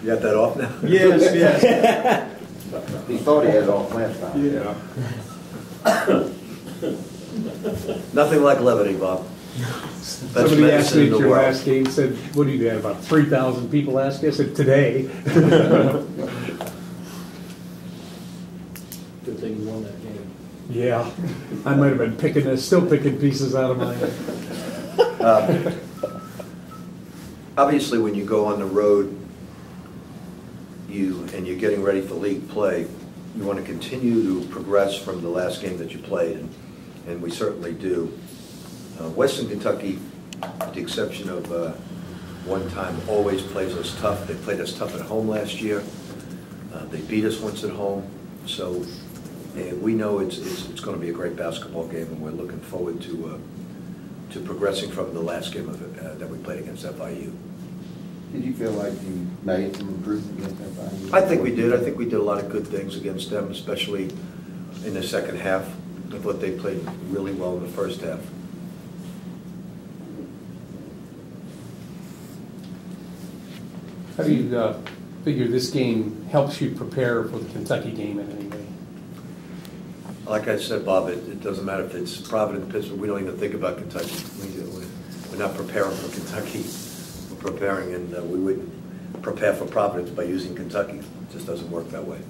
You got that off now? Yes, yes. He thought he had it off last time. Yeah. Nothing like levity, Bob. Somebody asked me at your last game, said, what do you have, about 3,000 people asked you? I said, today. Good thing you won that game. Yeah, I might have been still picking pieces out of mine. Obviously, when you go on the road, and you're getting ready for league play, you want to continue to progress from the last game that you played, and we certainly do. Western Kentucky, with the exception of one time, always plays us tough. They played us tough at home last year. They beat us once at home. So we know it's going to be a great basketball game, and we're looking forward to progressing from the last game of it that we played against FIU. Did you feel like you made some improvement against FIU? I think we did. I think we did a lot of good things against them, especially in the second half. I thought they played really well in the first half. How do you figure this game helps you prepare for the Kentucky game in any way? Like I said, Bob, it doesn't matter if it's Providence, Pittsburgh. We don't even think about Kentucky. We're not preparing for Kentucky. We're preparing, and we wouldn't prepare for Providence by using Kentucky. It just doesn't work that way.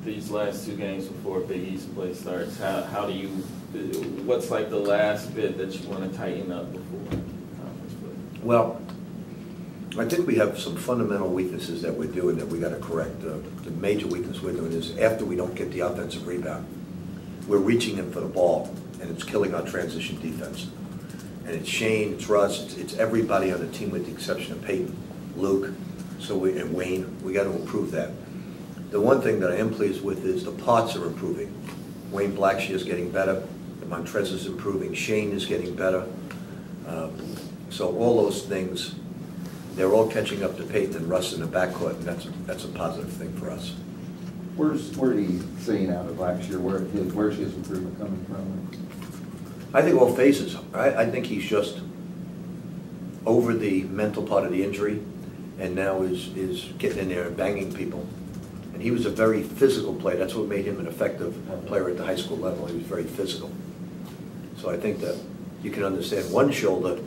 These last two games before Big East play starts, how do you, what's like the last bit that you want to tighten up before conference play? Well, I think we have some fundamental weaknesses that we're doing that we got to correct. The major weakness we're doing is after we don't get the offensive rebound, we're reaching in for the ball, and it's killing our transition defense. And it's Shane, it's Russ, it's everybody on the team with the exception of Peyton, Luke, and Wayne. We got to improve that. The one thing that I am pleased with is the parts are improving. Wayne Blackshear is getting better. Montrez is improving. Shane is getting better. So all those things, they're all catching up to Peyton and Russ in the backcourt, and that's a positive thing for us. Where are you seeing out of Blackshear? Where's his improvement coming from? I think all phases. I think he's just over the mental part of the injury, and now is getting in there and banging people. And he was a very physical player. That's what made him an effective player at the high school level. He was very physical. So I think that you can understand one shoulder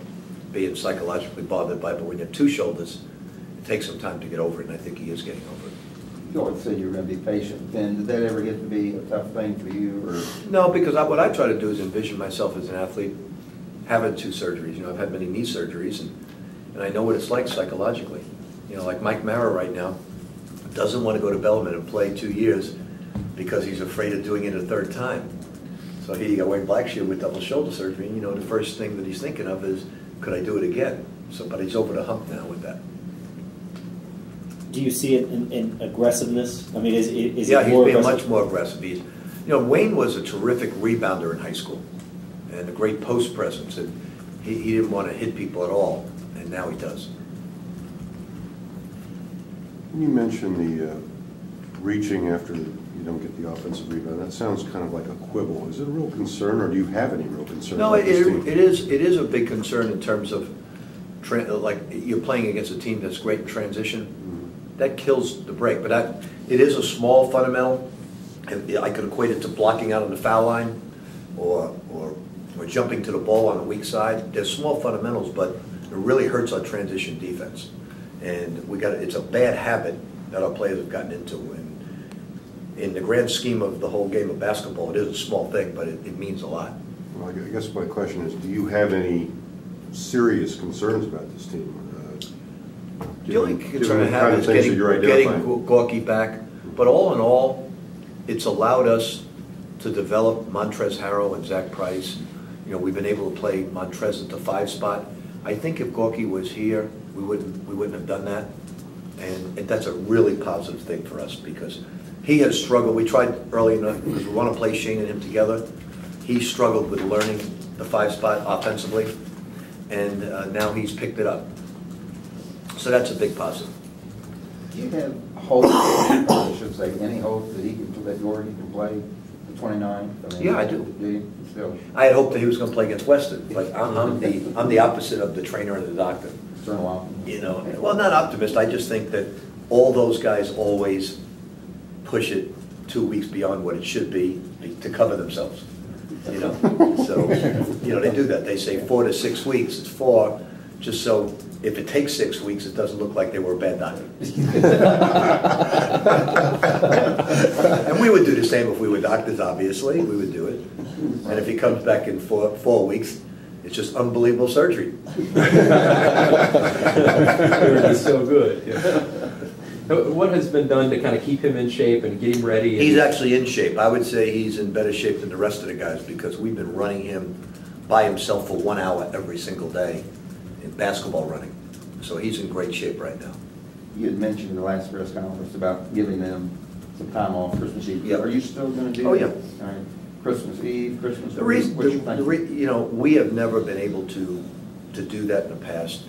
being psychologically bothered by, but when you have two shoulders, it takes some time to get over it, and I think he is getting over it. You always said you were going to be patient. Then did that ever get to be a tough thing for you? Or? No, because what I try to do is envision myself as an athlete having two surgeries. You know, I've had many knee surgeries, and I know what it's like psychologically. You know, like Mike Mara right now doesn't want to go to Bellarmine and play 2 years because he's afraid of doing it a third time. So he got Wayne Blackshear with double shoulder surgery, and you know, the first thing that he's thinking of is, could I do it again? So, but he's over the hump now with that. Do you see it in aggressiveness? I mean, is yeah, it more he's being aggressive? much more aggressive. You know, Wayne was a terrific rebounder in high school and a great post presence, and he didn't want to hit people at all, and now he does. You mentioned the reaching after you don't get the offensive rebound. That sounds kind of like a quibble. Is it a real concern, or do you have any real concern? No, it is a big concern in terms of like you're playing against a team that's great in transition. Mm-hmm. That kills the break. But it is a small fundamental. And I could equate it to blocking out on the foul line, or jumping to the ball on the weak side. They're small fundamentals, but it really hurts our transition defense. And it's a bad habit that our players have gotten into. And in the grand scheme of the whole game of basketball, it is a small thing, but it means a lot. Well, I guess my question is, do you have any serious concerns about this team? The only concern I have is getting Gorgui back. But all in all, it's allowed us to develop Montrezl Harrell and Zach Price. You know, we've been able to play Montrezl at the 5 spot. I think if Gorgui was here, we wouldn't have done that, and that's a really positive thing for us because he has struggled. We tried early enough because we want to play Shane and him together. He struggled with learning the 5 spot offensively, and now he's picked it up. So that's a big positive. Do you have hope, I should say, any hope that Gorgui can play the 29th? I mean, yeah, I do. Do you still? I had hoped that he was going to play against Western, but I'm the opposite of the trainer and the doctor. eternal optimist. You know, well, not optimist, I just think that all those guys always push it 2 weeks beyond what it should be to cover themselves, you know? So, you know, they do that. They say 4 to 6 weeks, it's 4, just so if it takes 6 weeks, it doesn't look like they were a bad doctor. And we would do the same if we were doctors, obviously, we would do it. And if he comes back in 4 weeks, it's just unbelievable surgery. He's so good. Yeah. What has been done to kind of keep him in shape and get him ready? He's actually in shape. I would say he's in better shape than the rest of the guys because we've been running him by himself for 1 hour every single day in basketball running. So he's in great shape right now. You had mentioned in the last press conference about giving them some time off Christmas Eve. Yep. Are you still going to do Oh, yeah. that? All right. Christmas Eve, Christmas The reason, what you think? you know, we have never been able to do that in the past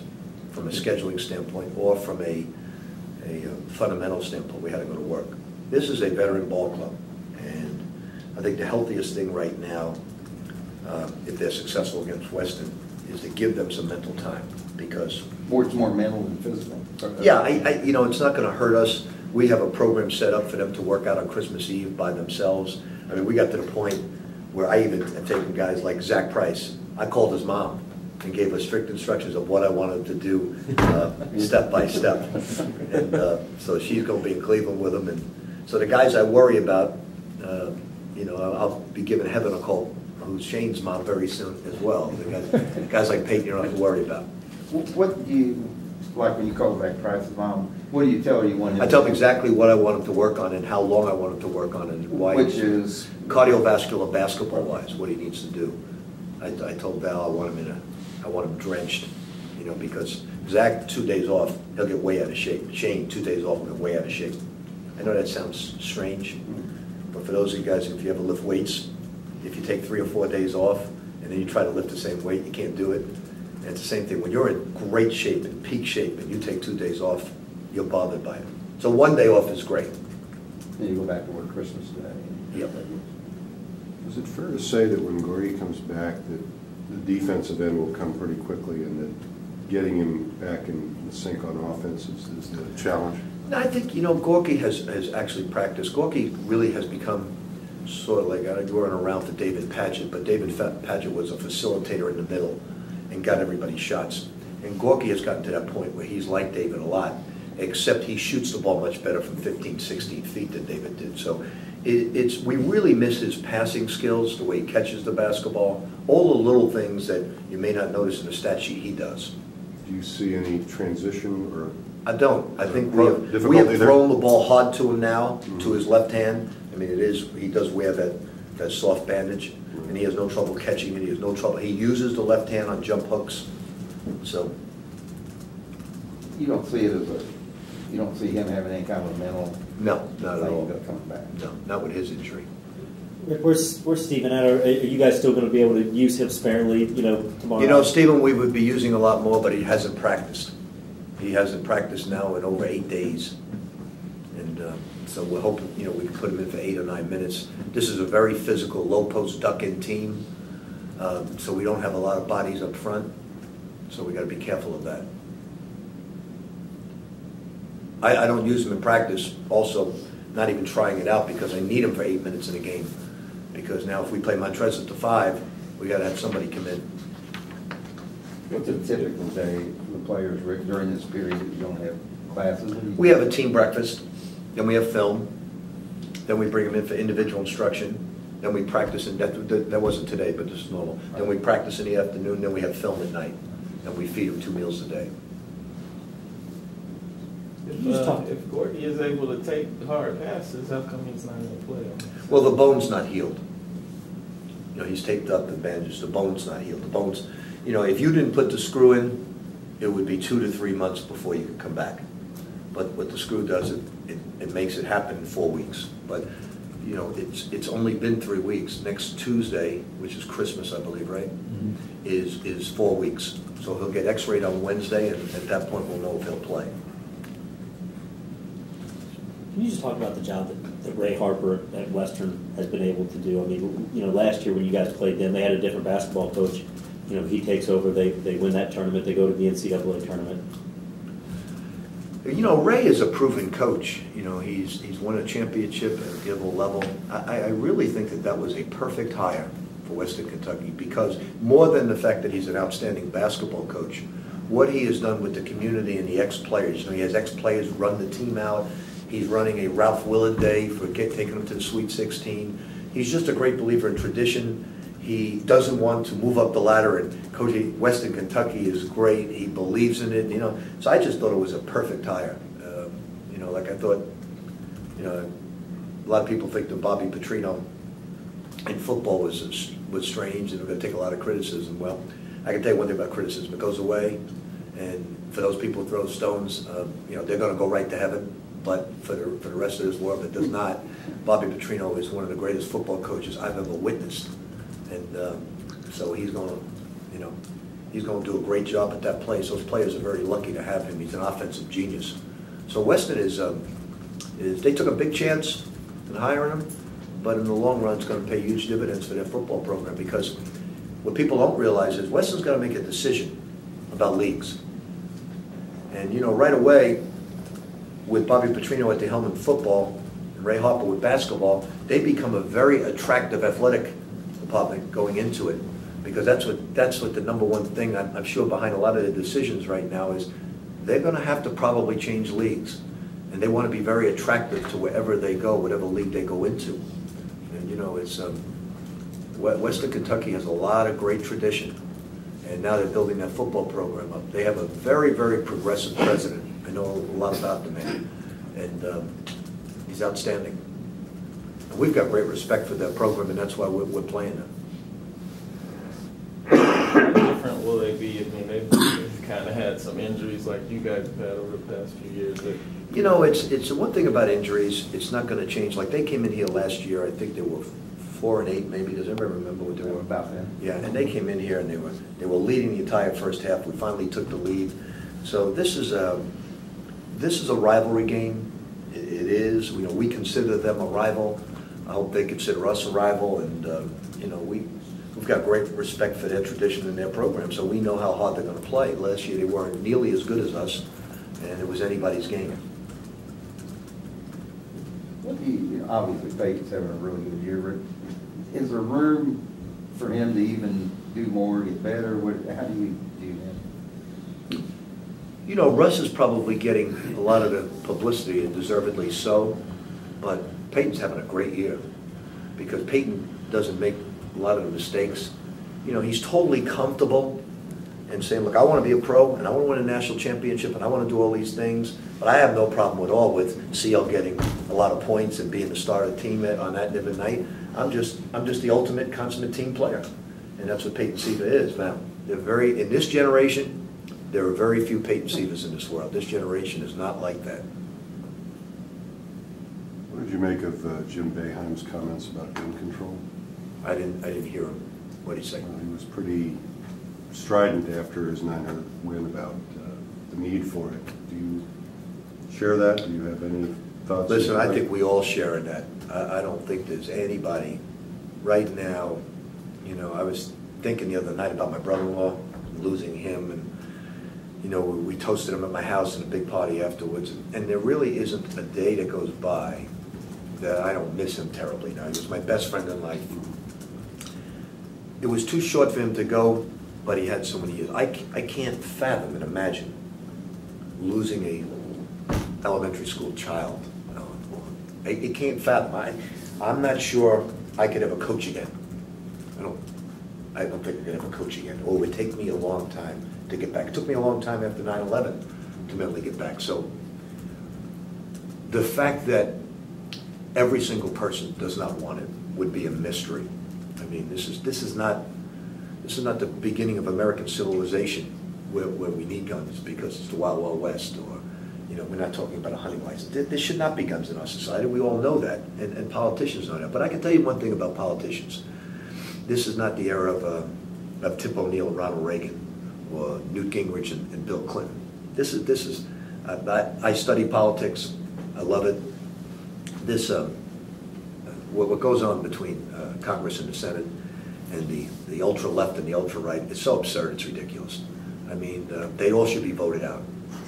from a scheduling standpoint or from a fundamental standpoint. We had to go to work. This is a veteran ball club, and I think the healthiest thing right now, if they're successful against Western, is to give them some mental time because It's more mental than physical. yeah, you know, it's not going to hurt us. We have a program set up for them to work out on Christmas Eve by themselves. I mean, we got to the point where I even have taken guys like Zach Price. I called his mom and gave her strict instructions of what I wanted to do step by step. And so she's going to be in Cleveland with him. And so the guys I worry about, you know, I'll be giving Heaven a call, who's Shane's mom, very soon as well. The guys like Peyton, you don't have to worry about. What do you, like when you call back Price's mom, what do you tell her you want him I tell them exactly what I want him to work on and how long I want him to work on and why. Which is? Cardiovascular, basketball-wise, what he needs to do. I told Val I want him drenched, you know, because Zach, 2 days off, he'll get way out of shape. Shane, 2 days off, will get way out of shape. I know that sounds strange, but for those of you guys, if you ever lift weights, if you take 3 or 4 days off and then you try to lift the same weight, you can't do it. And it's the same thing. When you're in great shape, in peak shape, and you take 2 days off, you're bothered by it. So 1 day off is great. Then you go back to work Christmas Day. Yep. Is it fair to say that when Gorgui comes back, that the defensive end will come pretty quickly and that getting him back in sync on offense is the challenge? I think, you know, Gorgui has actually practiced. Gorgui really has become sort of like, I don't go around for David Padgett, but David Padgett was a facilitator in the middle and got everybody's shots. And Gorgui has gotten to that point where he's like David a lot, except he shoots the ball much better from 15, 16 feet than David did. So we really miss his passing skills, the way he catches the basketball, all the little things that you may not notice in the stat sheet he does. Do you see any transition or? I don't. I think we have Difficulty thrown the ball hard to him now, to his left hand. I mean, he does wear that soft bandage, and he has no trouble catching it. He has no trouble. He uses the left hand on jump hooks. So You don't see it as you don't see him having any kind of mental no, not at all. thing coming back. No, not with his injury. Where's Steven at? Are you guys still going to be able to use him sparingly, you know, tomorrow? You know, Stephen, we would be using a lot more, but he hasn't practiced. He hasn't practiced now in over 8 days. And so we're hoping, you know, we can put him in for 8 or 9 minutes. This is a very physical, low-post duck-in team, so we don't have a lot of bodies up front, so we got to be careful of that. I don't use him in practice, also not even trying it out because I need him for 8 minutes in a game. Because now if we play Montrez at the 5, we got to have somebody come in. What's a typical day for the players, Rick, during this period that you don't have classes? We have a team breakfast, then we have film, then we bring them in for individual instruction, then we practice, and that wasn't today, but this is normal. Then we practice in the afternoon, then we have film at night, and we feed them 2 meals a day. If Gorgui is able to take hard passes, how come he's not going to play them? Well, the bone's not healed. You know, he's taped up the bandages. The bone's not healed. The bone's, you know, if you didn't put the screw in, it would be 2 to 3 months before you could come back. But what the screw does, it makes it happen in 4 weeks. But, you know, it's only been 3 weeks. Next Tuesday, which is Christmas, I believe, right, is 4 weeks. So he'll get x-rayed on Wednesday, and at that point we'll know if he'll play. Can you just talk about the job that Ray Harper at Western has been able to do? I mean, you know, last year when you guys played them, they had a different basketball coach. he takes over, they win that tournament, they go to the NCAA tournament. Ray is a proven coach. He's won a championship at a given level. I really think that was a perfect hire for Western Kentucky, because more than the fact that he's an outstanding basketball coach, what he has done with the community and the ex-players. He has ex-players run the team out. He's running a Ralph Willard Day for taking them to the Sweet 16. He's just a great believer in tradition. He doesn't want to move up the ladder, and coaching Western Kentucky is great. He believes in it, So I just thought it was a perfect hire. Like I thought, a lot of people think that Bobby Pitino in football was strange and going to take a lot of criticism. Well, I can tell you one thing about criticism: it goes away, and for those people who throw stones, they're going to go right to heaven. But for the rest of this world, it does not. Bobby Pitino is one of the greatest football coaches I've ever witnessed. And so he's going to do a great job at that place. Those players are very lucky to have him. He's an offensive genius. So Weston is they took a big chance in hiring him, but in the long run, it's going to pay huge dividends for their football program, because what people don't realize is Weston's got to make a decision about leagues. And right away, with Bobby Pitino at the helm in football and Ray Harper with basketball, they become a very attractive athletic department going into it, because that's what the number one thing I'm sure behind a lot of the decisions right now is. They're going to have to probably change leagues, and they want to be very attractive to wherever they go, whatever league they go into. And it's Western Kentucky has a lot of great tradition, and now they're building that football program up. They have a very, very progressive president. I know a lot about the man, and he's outstanding. And we've got great respect for that program, and that's why we're playing them. How different will they be? They've kind of had some injuries like you guys have had over the past few years. It's one thing about injuries. It's not going to change. Like they came in here last year. I think they were 4-8, maybe. Does anybody remember what they were? About that. Yeah, and they came in here and they were leading the entire first half. We finally took the lead. So this is a rivalry game. It is. We consider them a rival. I hope they consider us a rival, and we've got great respect for their tradition and their program, so we know how hard they're going to play. Last year they weren't nearly as good as us, and it was anybody's game. Obviously, Peyton's having a really good year, Rick. Is there room for him to even do more, get better? How do you do that? Russ is probably getting a lot of the publicity, and deservedly so, but Peyton's having a great year, because Peyton doesn't make a lot of the mistakes. He's totally comfortable and saying, look, I want to be a pro, and I want to win a national championship, and I want to do all these things, but I have no problem at all with CL getting a lot of points and being the star of the team on that given night. I'm just the ultimate consummate team player, and that's what Peyton Siva is. Now, in this generation, there are very few Peyton Sivas in this world. This generation is not like that. What did you make of Jim Boeheim's comments about gun control? I didn't hear him. What did he say? He was pretty strident after his 900th win about the need for it. Do you share that? Do you have any thoughts? Listen, I think we all share in that. I don't think there's anybody right now. I was thinking the other night about my brother-in-law, losing him, and we toasted him at my house in a big party afterwards, and there really isn't a day that goes by that I don't miss him terribly now. He was my best friend in life. It was too short for him to go, but he had so many years. I can't fathom and imagine losing a elementary school child. I can't fathom. I'm not sure I could ever coach again. I don't think I could ever coach again. Or it would take me a long time to get back. It took me a long time after 9/11 to mentally get back. So the fact that every single person does not want it would be a mystery. I mean, this is not the beginning of American civilization where we need guns because it's the Wild Wild West, or we're not talking about a hunting license. There should not be guns in our society. We all know that, and politicians know that. But I can tell you one thing about politicians. This is not the era of Tip O'Neill and Ronald Reagan, or Newt Gingrich and Bill Clinton. This is. I study politics. I love it. This what goes on between Congress and the Senate and the ultra-left and the ultra-right, it's so absurd, it's ridiculous. I mean, they all should be voted out.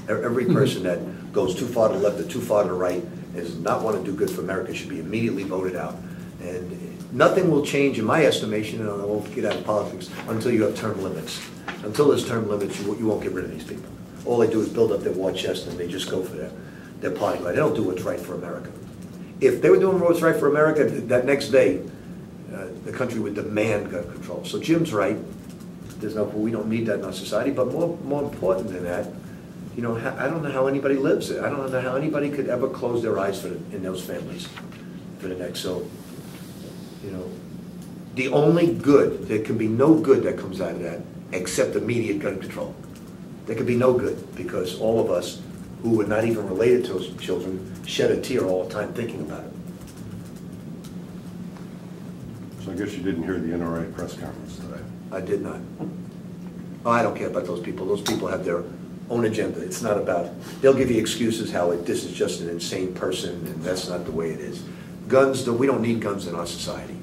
Every person that goes too far to the left or too far to the right and does not want to do good for America should be immediately voted out. And nothing will change, in my estimation, and I won't get out of politics, until you have term limits. Until there's term limits, you won't get rid of these people. All they do is build up their war chest and they just go for their party line. They don't do what's right for America. If they were doing what's right for America, that next day, the country would demand gun control. So Jim's right. We don't need that in our society. But more important than that, you know, I don't know how anybody lives it. I don't know how anybody could ever close their eyes in those families for the next. So, you know, the only good, there can be no good that comes out of that except immediate gun control. There could be no good because all of us who are not even related to those children shed a tear all the time thinking about it. So I guess you didn't hear the NRA press conference today. I did not. Oh, I don't care about those people. Those people have their own agenda. It's not about, they'll give you excuses how this is just an insane person and that's not the way it is. Guns, we don't need guns in our society.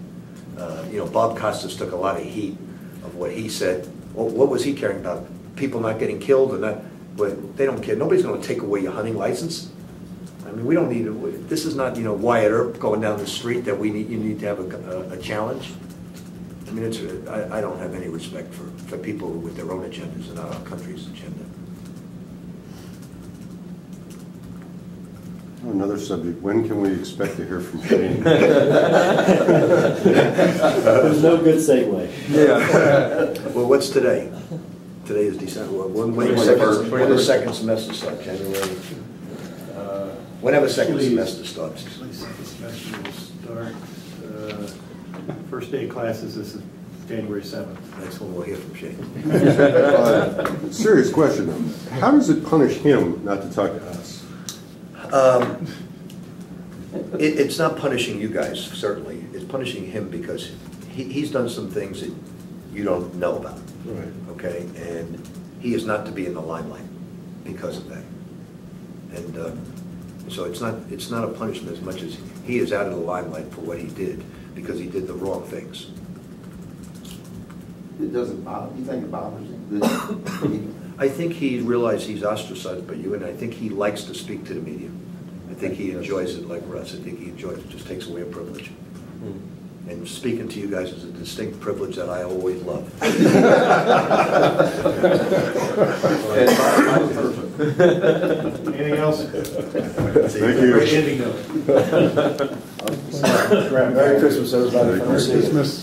You know, Bob Costas took a lot of heat of what he said. Well, what was he caring about? People not getting killed and that, but they don't care. Nobody's going to take away your hunting license. I mean, we don't need it. This is not, you know, Wyatt Earp going down the street that you need to have a challenge. I mean, I don't have any respect for people with their own agendas and not our country's agenda. Another subject, when can we expect to hear from Shane? There's no good segue. Yeah. Well, what's today? Today is December. When the second semester starts? January? Whenever second semester starts. Actually, second semester will start, first day of classes is January 7th. That's when we'll hear from Shane. Serious question though. How does it punish him not to talk to us? It's not punishing you guys, certainly. It's punishing him because he's done some things that you don't know about. Right. Okay? And he is not to be in the limelight because of that. And so it's not a punishment as much as he is out of the limelight for what he did because he did the wrong things. It doesn't bother you? Think it bothers him? I think he realized he's ostracized by you, and I think he likes to speak to the media. I think he enjoys it like Russ. I think he enjoys it. It just takes away a privilege. And speaking to you guys is a distinct privilege that I always love. Anything else? Thank you. Great ending note. Merry Christmas, everybody. Merry See you. Christmas.